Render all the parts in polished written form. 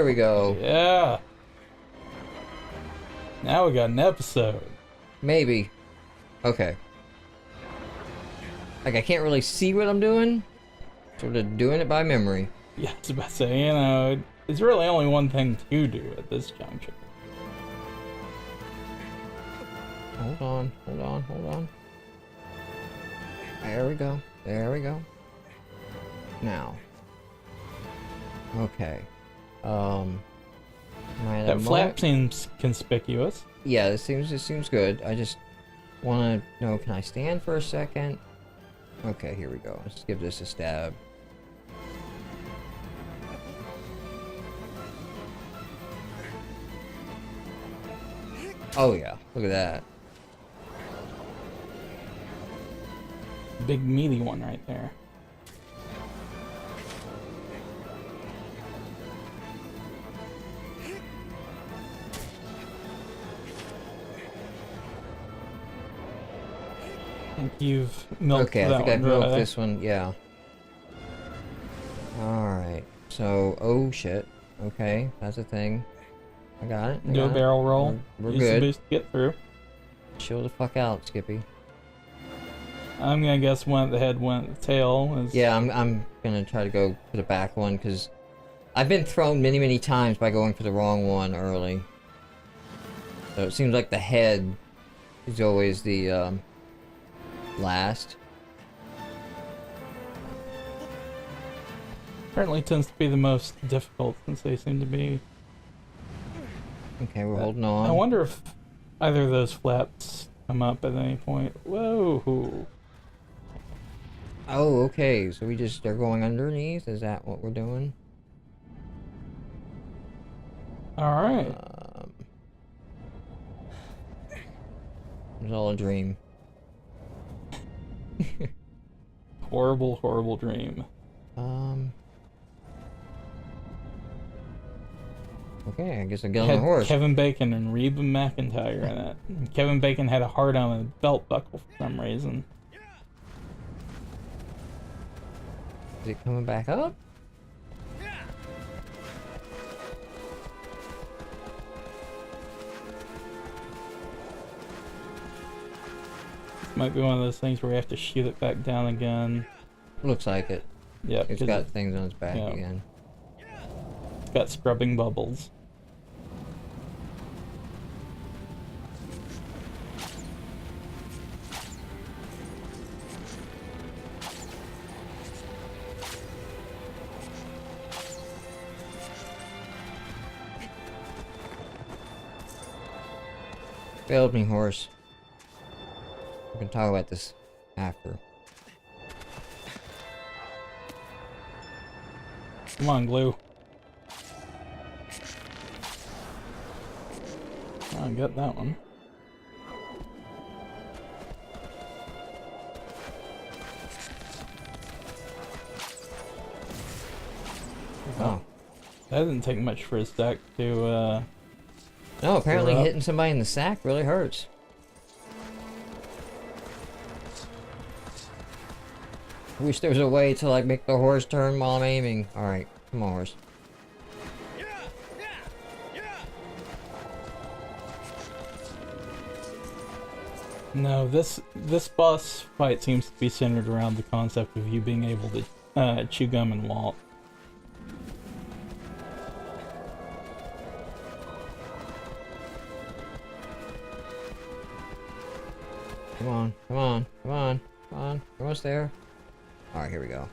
we go. Yeah. Now we got an episode. Maybe. Okay. Like, I can't really see what I'm doing. Sort of doing it by memory. Yeah, I was about to say, you know, it's really only one thing to do at this juncture. Hold on, hold on, hold on. There we go. There we go. Now. Okay. That flap seems conspicuous. Yeah, it seems good. I just want to know, can I stand for a second? Okay, here we go. Let's give this a stab. Oh yeah, look at that. Big meaty one right there. I think you've milked Okay, I that think one I've milked dry. this one, yeah. Alright, so, oh shit. Okay, that's a thing. I got it. Do a barrel roll. We're Use the good. boost to get through. Chill the fuck out, Skippy. I'm gonna guess one at the head, one at the tail. Is... Yeah, I'm gonna try to go for the back one, because I've been thrown many times by going for the wrong one early. So it seems like the head is always the, last. Apparently tends to be the most difficult since they seem to be. Okay, we're holding on. I wonder if either of those flaps come up at any point. Whoa! Oh, okay, so they're going underneath? Is that what we're doing? Alright. It was all a dream. Horrible, horrible dream. Okay, I guess I get on the Had horse. Kevin Bacon and Reba McEntire in it. And Kevin Bacon had a heart on a belt buckle for some reason. Is it coming back up? Might be one of those things where you have to shoot it back down again. Looks like it. Yeah, It's got things on its back yeah. again. It's got scrubbing bubbles. Failed me, horse. We can talk about this after. Come on, glue. I got that one. Oh. That didn't take much for his deck to, No, apparently You're up. hitting somebody in the sack really hurts. Wish there was a way to, like, make the horse turn while I'm aiming. Alright, come on, horse. No, this boss fight seems to be centered around the concept of you being able to chew gum and walk. Come on, come on, come on, come on. We're almost there. Alright, here we go.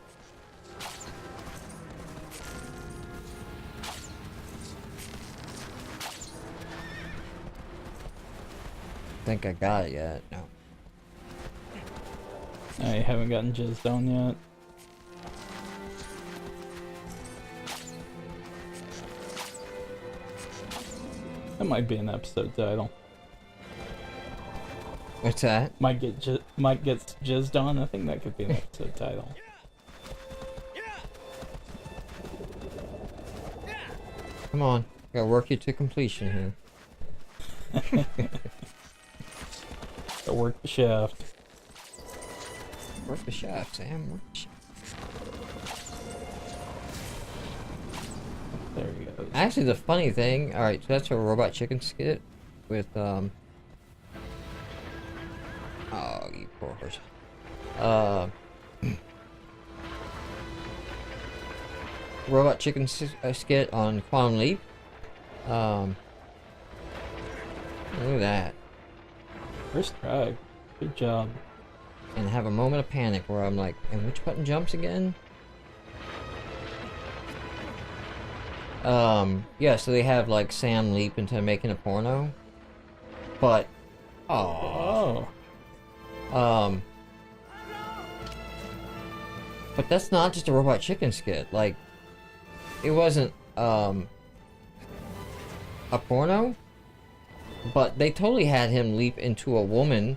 Think I got it yet. No. I haven't gotten jizzed on yet. That might be an episode title. What's that? Mike gets jizzed on. I think that could be an episode title. Come on. Gotta work you to completion here. So work the shaft. Work the shaft, Sam. Work the shaft. There you go. goes. Actually, the funny thing, alright, so that's a robot chicken skit with, oh, you poor horse. Robot chicken skit on Quantum Leap. Look at that. First try. Good job. And have a moment of panic where I'm like, and which button jumps again? Yeah, so they have like Sam leap into making a porno. But Oh. But that's not just a robot chicken skit. Like, it wasn't a porno, but they totally had him leap into a woman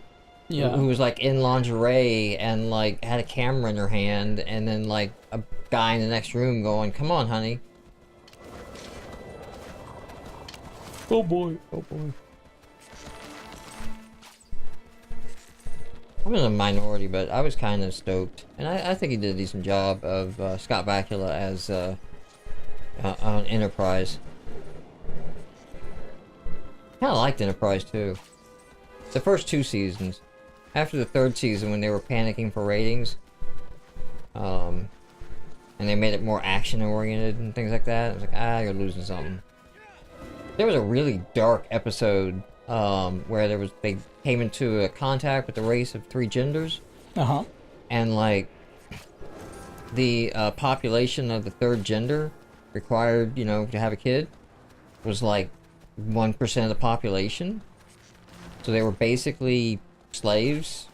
who was like in lingerie and like had a camera in her hand, and then like a guy in the next room going, "Come on, honey." Oh boy. Oh boy. I'm in a minority, but I was kind of stoked, and I think he did a decent job of Scott Bakula as on Enterprise. Kind of liked Enterprise too. The first 2 seasons. After the 3rd season, when they were panicking for ratings, and they made it more action-oriented and things like that, I was like, you're losing something. There was a really dark episode where they came into a contact with the race of 3 genders. Uh-huh. And like the population of the 3rd gender required, to have a kid was like 1% of the population. So they were basically slaves,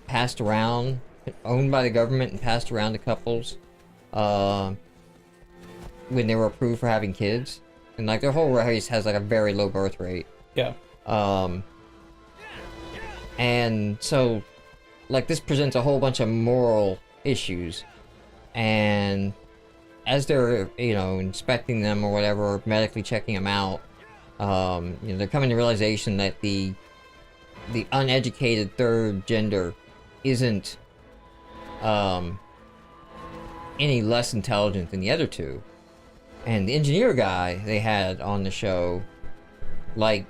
passed around, owned by the government and passed around to couples when they were approved for having kids. And like their whole race has like a very low birth rate. Yeah. And so like this presents a whole bunch of moral issues, and as they're inspecting them or whatever, or medically checking them out, they're coming to realization that the uneducated 3rd gender isn't any less intelligent than the other 2. And the engineer guy they had on the show, like,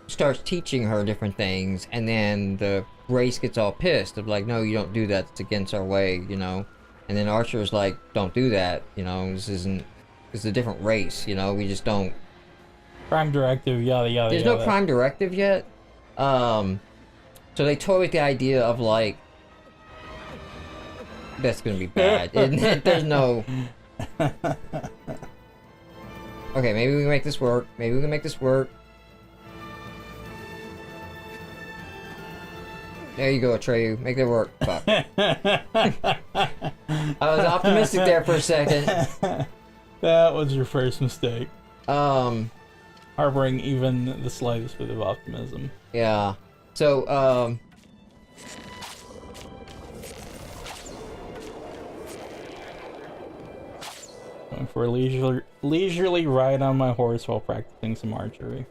starts teaching her different things, and then the race gets all pissed of like, no, you don't do that, it's against our way, And then Archer's like, don't do that, this is a different race, we just don't. Prime directive, yada yada. There's no prime directive yet. So they toy with the idea of like, that's gonna be bad. There's no. Okay, maybe we can make this work. Maybe we can make this work. There you go, Atreyu. Make it work. Fuck. I was optimistic there for a second. That was your first mistake. Harboring even the slightest bit of optimism. Yeah. So, going for a leisurely ride on my horse while practicing some archery.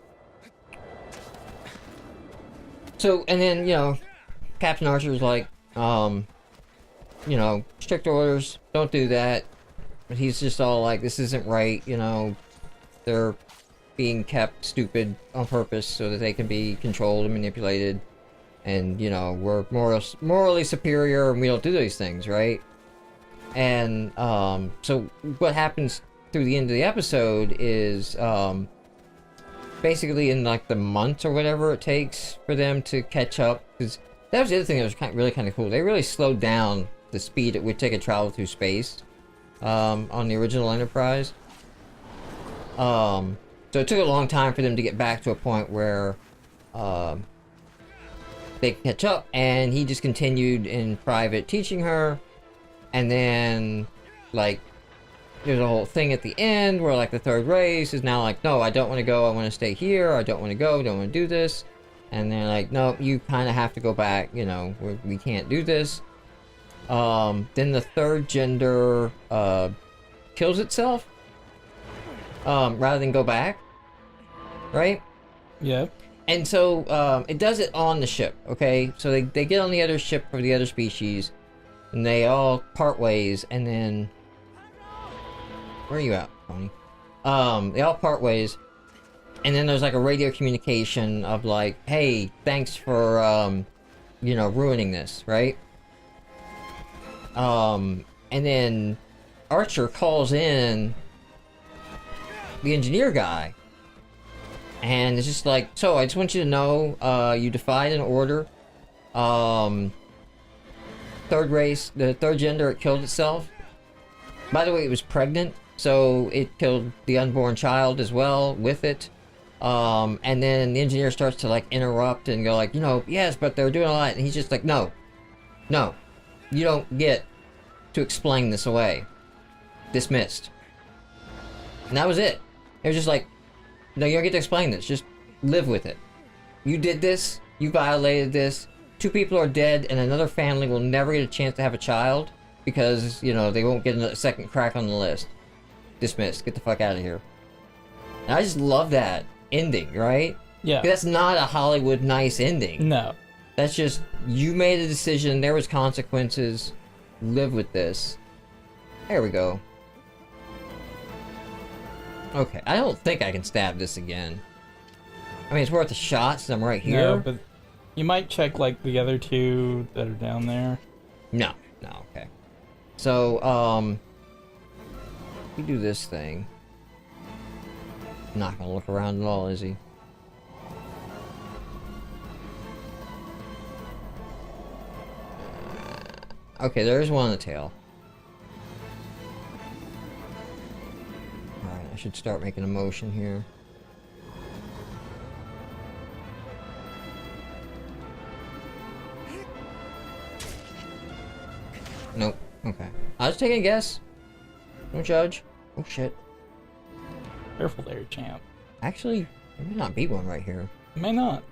So, and then, Captain Archer's like, strict orders, don't do that. But he's just all like, this isn't right, they're being kept stupid on purpose so that they can be controlled and manipulated. And, we're morally superior and we don't do these things, right? And, so what happens through the end of the episode is, basically in like the months or whatever it takes for them to catch up, because that was the other thing that was really kind of cool. They really slowed down the speed at which they could travel through space on the original Enterprise. So it took a long time for them to get back to a point where they could catch up, and he just continued in private teaching her. And then like there's a whole thing at the end where like the 3rd race is now like, no, I don't want to go, I want to stay here, I don't want to go, don't want to do this. And they're like, no, you kind of have to go back, we can't do this. Then the 3rd gender kills itself rather than go back, right? Yeah. And so it does it on the ship, okay? So they get on the other ship for the other species, and they all part ways, and then... Where are you at, Tony? They all part ways. And then there's like a radio communication of like, hey, thanks for, you know, ruining this, right? And then Archer calls in the engineer guy. And it's just like, so I just want you to know, you defied an order. Third race, the third gender, it killed itself. By the way, it was pregnant, so it killed the unborn child as well with it. And then the engineer starts to like interrupt and go like, you know, yes, but they're doing a lot. And he's just like, no, you don't get to explain this away. Dismissed. And that was it. It was just like, no, you don't get to explain this. Just live with it. You did this. You violated this. 2 people are dead, and another family will never get a chance to have a child because, you know, they won't get a second crack on the list. Dismissed. Get the fuck out of here. And I just love that ending, right? Yeah. That's not a Hollywood nice ending. No. That's just, you made a decision, there was consequences, live with this. There we go. Okay, I don't think I can stab this again. I mean, it's worth a shot since I'm right here. No, but you might check, like, the other 2 that are down there. No, okay. So, we do this thing. Not gonna look around at all, is he? Okay, there's one on the tail. Alright, I should start making a motion here. Nope. Okay. I was taking a guess. Don't judge. Oh shit. Careful there, champ. Actually, there may not be one right here. It may not.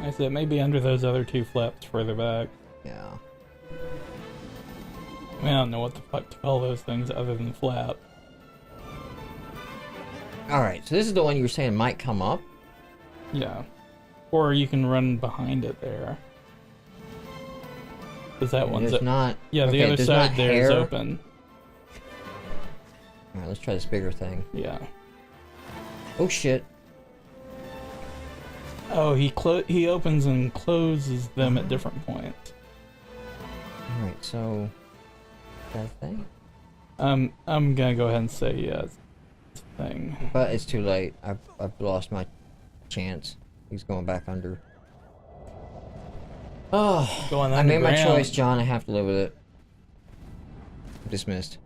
I said maybe under those other 2 flaps further back. Yeah. I mean, I don't know what the fuck to call those things other than flap. Alright, so this is the one you were saying might come up? Yeah. Or you can run behind it there. Because that one's... There's not... Yeah, okay, the other there's side not there is hair. open. Alright, let's try this bigger thing. Yeah. Oh shit. Oh, he opens and closes them at different points. Alright, so... that thing? I'm gonna go ahead and say yes. Thing. But it's too late. I've lost my chance. He's going back under. Oh, Going I made my underground. choice, John. I have to live with it. Dismissed.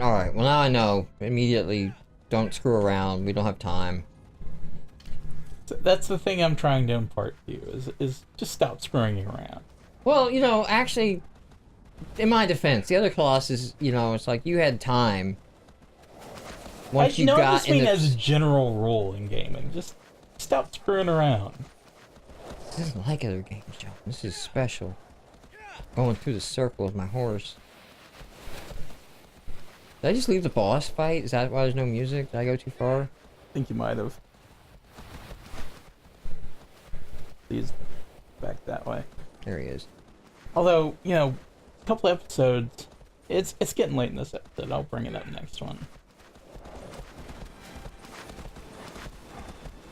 Alright, well now I know. Immediately, don't screw around. We don't have time. That's the thing I'm trying to impart to you, is just stop screwing around. Well, you know, actually, in my defense, the other Colossus, you know, it's like you had time. Once you I'm got just in mean the... as a general rule in gaming. Just stop screwing around. This isn't like other games, John. This is special. Going through the circle with my horse. Did I just leave the boss fight? Is that why there's no music? Did I go too far? I think you might have. Please, back that way. There he is. Although, you know, a couple episodes, it's getting late in this episode. I'll bring it up next one.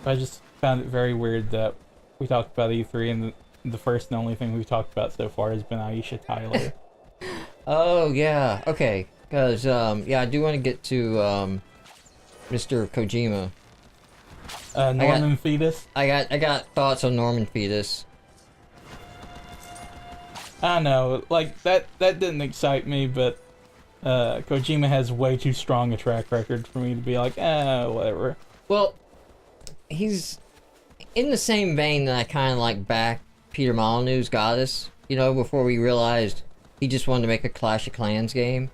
I just found it very weird that we talked about E3 and the first and only thing we've talked about so far has been Aisha Tyler. Oh, yeah. Okay. Because, yeah, I do want to get to, Mr. Kojima. Norman Fetus? I got thoughts on Norman Fetus. I know, like, that didn't excite me, but, Kojima has way too strong a track record for me to be like, whatever. Well, he's in the same vein that I kind of like back Peter Molyneux's Goddess, you know, before we realized he just wanted to make a Clash of Clans game.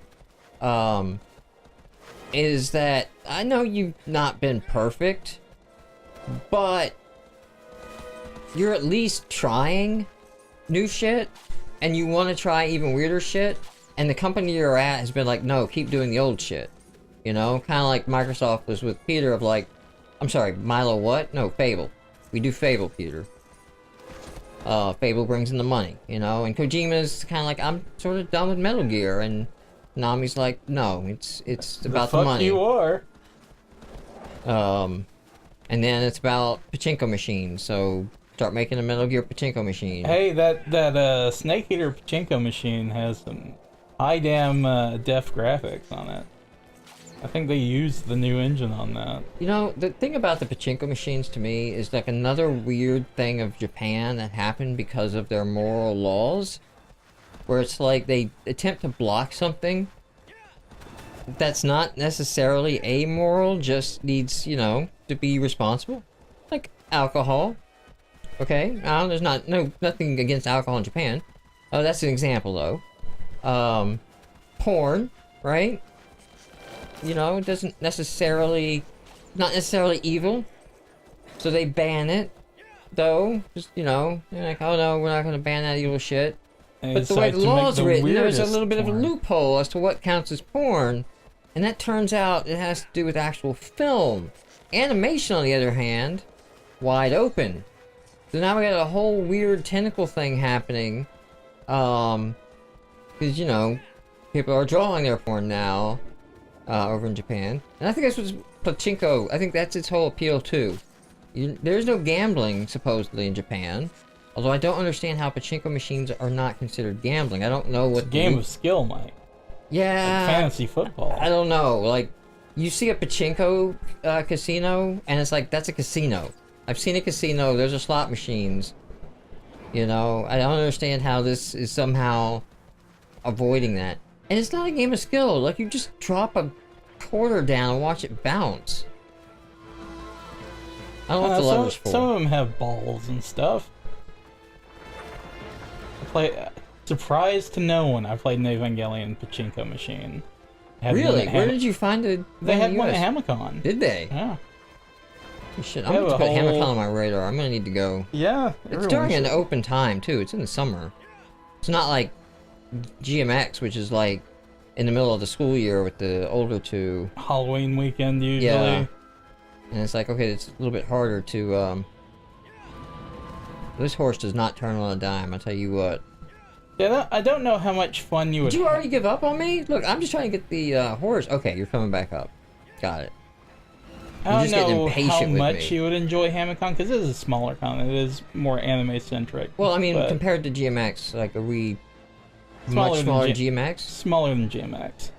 Is that I know you've not been perfect, but you're at least trying new shit, and you want to try even weirder shit, and the company you're at has been like, no, keep doing the old shit. You know, kind of like Microsoft was with Peter of like, I'm sorry, Milo what? No, Fable. We do Fable, Peter. Fable brings in the money, you know, and Kojima's kind of like, I'm sort of done with Metal Gear, and Nami's like, no, it's about the money. You are. And then it's about pachinko machines, so start making a Metal Gear pachinko machine. Hey, that Snake Eater pachinko machine has some high damn def graphics on it. I think they used the new engine on that. You know, the thing about the pachinko machines to me is like another weird thing of Japan that happened because of their moral laws, where it's like they attempt to block something that's not necessarily amoral, just needs, you know, to be responsible. Like alcohol. Okay? There's nothing against alcohol in Japan. Oh, that's an example though. Porn, right? You know, it doesn't necessarily, not necessarily evil. So they ban it, though. Just, you know, they're like, oh no, we're not going to ban that evil shit. But the way the law's written, there's a little bit of a loophole as to what counts as porn. And that turns out it has to do with actual film. Animation, on the other hand, wide open. So now we got a whole weird tentacle thing happening. Because, you know, people are drawing their porn now. Over in Japan. And I think that's what's pachinko, I think that's its whole appeal too. There's no gambling, supposedly, in Japan. Although I don't understand how pachinko machines are not considered gambling. I don't know what... It's a game of skill, Mike. Yeah. Like fantasy football. I don't know. Like, you see a pachinko casino, and it's like, that's a casino. I've seen a casino, there's slot machines. You know, I don't understand how this is somehow avoiding that. And it's not a game of skill. Like, you just drop a quarter down and watch it bounce. I don't know what the lever's for. Some of them have balls and stuff. Surprise to no one, I played an Evangelion pachinko machine. Really? Where did you find it? They had one at Hamicon. Did they? Yeah. Shit, I'm going to put Hamicon on my radar. I'm going to need to go. Yeah. It's during an open time, too. It's in the summer. It's not like GMX, which is like in the middle of the school year with the older two. Halloween weekend usually. Yeah. And it's like, okay, it's a little bit harder to this horse does not turn on a dime, I'll tell you what. Yeah, I don't know how much fun you would Did you already give up on me? Look, I'm just trying to get the horse. Okay, you're coming back up. Got it. I don't know how much you would enjoy Hamicon, because it is a smaller con. It is more anime-centric. Well, I mean, compared to GMX, like, are we... Much smaller than GMX? Smaller than GMX.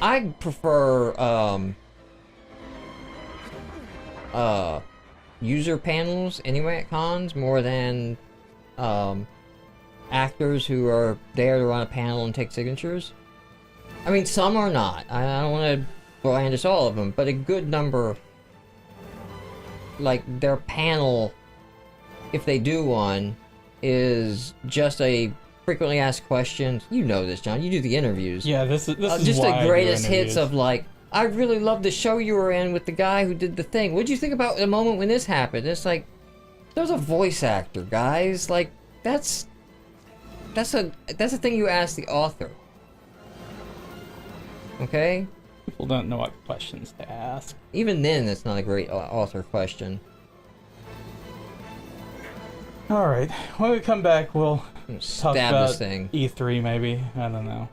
I prefer user panels anyway at cons more than actors who are there to run a panel and take signatures. I mean, some are not. I don't want to brandish all of them, but a good number, like their panel, if they do one, is just a frequently asked questions. You know this, John. You do the interviews. Yeah, this is just why the greatest hits of like, I really love the show you were in with the guy who did the thing. What'd you think about the moment when this happened? It's like, there's a voice actor, guys. Like, that's a thing you ask the author. Okay? People don't know what questions to ask. Even then, it's not a great author question. Alright, when we come back, we'll talk about this thing. E3 maybe. I don't know.